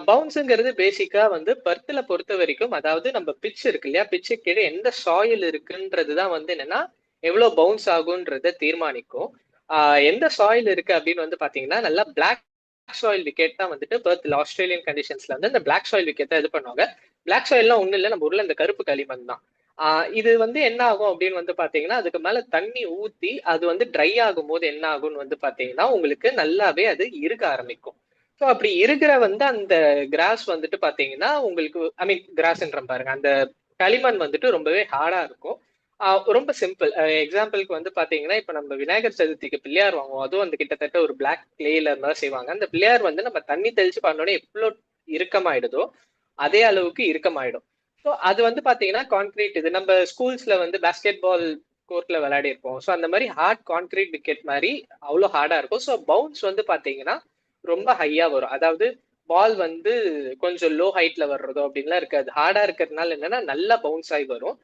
பவுன்ஸுங்கிறது பேசிக்கா வந்து பெர்த்ல பொறுத்த வரைக்கும், அதாவது நம்ம பிட்ச் இருக்கு இல்லையா? பிட்ச்சுக்கு கீழ எந்த சாயில் இருக்குன்றது தான் வந்து என்னன்னா, எவ்வளோ பவுன்ஸ் ஆகுன்றத தீர்மானிக்கும். ஆ எந்த சாயில் இருக்கு அப்படின்னு வந்து பார்த்தீங்கன்னா, நல்லா பிளாக் சாயில் விக்கெட் தான் வந்துட்டு பெர்த்ல ஆஸ்திரேலியன் கண்டிஷன்ஸ்ல வந்து இந்த பிளாக் சாயில் விக்கெட் தான் இது பண்ணுவாங்க. பிளாக் சாயில்னா ஒண்ணும் இல்ல. நம்ம ஊர்ல இந்த கருப்பு களிமண் தான். ஆ இது வந்து என்ன ஆகும் அப்படின்னு வந்து பார்த்தீங்கன்னா, அதுக்கு மேல தண்ணி ஊத்தி, அது வந்து ட்ரை ஆகும்போது என்ன ஆகும்னு வந்து பார்த்தீங்கன்னா, உங்களுக்கு நல்லாவே அது இறுக ஆரம்பிக்கும். ஸோ அப்படி இருக்கிற வந்து அந்த கிராஸ் வந்துட்டு பார்த்தீங்கன்னா, உங்களுக்கு ஐ மீன் கிராஸ்ன்றேன் பாருங்க. அந்த களிமண் வந்துட்டு ரொம்பவே ஹார்டா இருக்கும். ஆ ரொம்ப சிம்பிள். எக்ஸாம்பிள்க்கு வந்து பார்த்தீங்கன்னா, இப்ப நம்ம விநாயகர் சதுர்த்திக்கு பிள்ளையார் வாங்குவோம். அதுவும் வந்து கிட்டத்தட்ட ஒரு பிளாக் கிளேல தான் செய்வாங்க. அந்த பிள்ளையார் வந்து நம்ம தண்ணி தெளிச்சு பண்ணோனே எவ்ளோ இறுக்கமாயிடுதோ, அதே அளவுக்கு இறுக்கமாயிடும். ஸோ அது வந்து பார்த்தீங்கன்னா, கான்கிரீட் இது நம்ம ஸ்கூல்ஸ்ல வந்து பாஸ்கெட் பால் கோர்ட்ல விளையாடிருப்போம். ஸோ அந்த மாரி ஹார்ட் கான்கிரீட் விக்கெட் மாரி அவ்ளோ ஹார்டா இருக்கும். ஸோ பவுன்ஸ் வந்து பார்த்தீங்கன்னா, ரொம்ப ஹையா வரும். அதாவது பால் வந்து கொஞ்சம் லோ ஹைட்ல வர்றதோ அப்படின்லாம் இருக்காது. ஹார்டா இருக்கிறதுனால என்னன்னா, நல்லா பவுன்ஸ் ஆகி வரும்.